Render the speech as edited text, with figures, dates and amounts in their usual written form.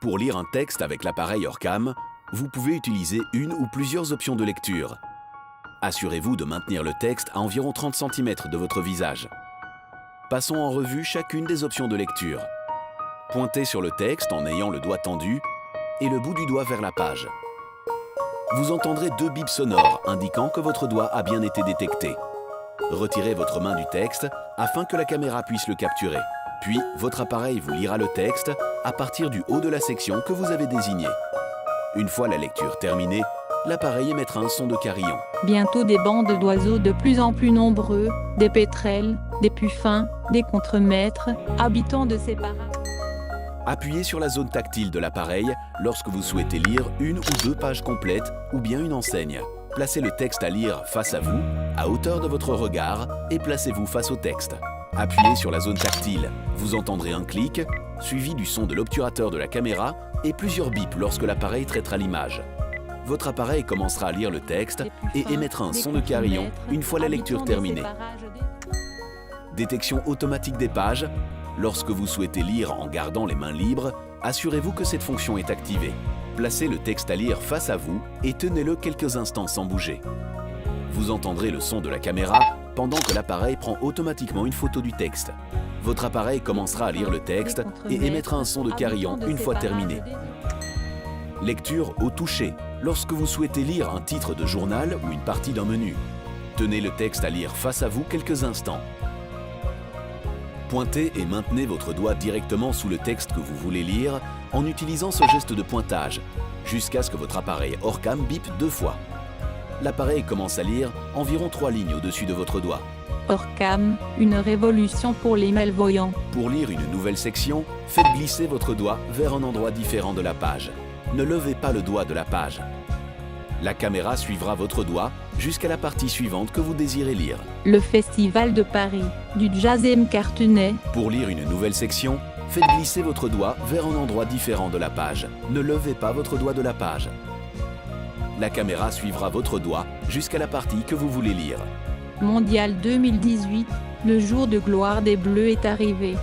Pour lire un texte avec l'appareil Orcam, vous pouvez utiliser une ou plusieurs options de lecture. Assurez-vous de maintenir le texte à environ 30 cm de votre visage. Passons en revue chacune des options de lecture. Pointez sur le texte en ayant le doigt tendu et le bout du doigt vers la page. Vous entendrez deux bips sonores indiquant que votre doigt a bien été détecté. Retirez votre main du texte afin que la caméra puisse le capturer. Puis, votre appareil vous lira le texte à partir du haut de la section que vous avez désignée. Une fois la lecture terminée, l'appareil émettra un son de carillon. Bientôt des bandes d'oiseaux de plus en plus nombreux, des pétrels, des puffins, des contremaîtres, habitants de ces parages. Appuyez sur la zone tactile de l'appareil lorsque vous souhaitez lire une ou deux pages complètes ou bien une enseigne. Placez le texte à lire face à vous, à hauteur de votre regard, et placez-vous face au texte. Appuyez sur la zone tactile, vous entendrez un clic, suivi du son de l'obturateur de la caméra et plusieurs bips lorsque l'appareil traitera l'image. Votre appareil commencera à lire le texte et émettra un son de carillon une fois la lecture terminée. Détection automatique des pages. Lorsque vous souhaitez lire en gardant les mains libres, assurez-vous que cette fonction est activée. Placez le texte à lire face à vous et tenez-le quelques instants sans bouger. Vous entendrez le son de la caméra pendant que l'appareil prend automatiquement une photo du texte. Votre appareil commencera à lire le texte et émettra un son de carillon une fois terminé. Lecture au toucher. Lorsque vous souhaitez lire un titre de journal ou une partie d'un menu, tenez le texte à lire face à vous quelques instants. Pointez et maintenez votre doigt directement sous le texte que vous voulez lire en utilisant ce geste de pointage, jusqu'à ce que votre appareil Orcam bip 2 fois. L'appareil commence à lire environ 3 lignes au-dessus de votre doigt. Orcam, une révolution pour les malvoyants. Pour lire une nouvelle section, faites glisser votre doigt vers un endroit différent de la page. Ne levez pas le doigt de la page. La caméra suivra votre doigt jusqu'à la partie suivante que vous désirez lire. Le Festival de Paris, du Jazzem Cartonnet. Pour lire une nouvelle section, faites glisser votre doigt vers un endroit différent de la page. Ne levez pas votre doigt de la page. La caméra suivra votre doigt jusqu'à la partie que vous voulez lire. Mondial 2018, le jour de gloire des Bleus est arrivé.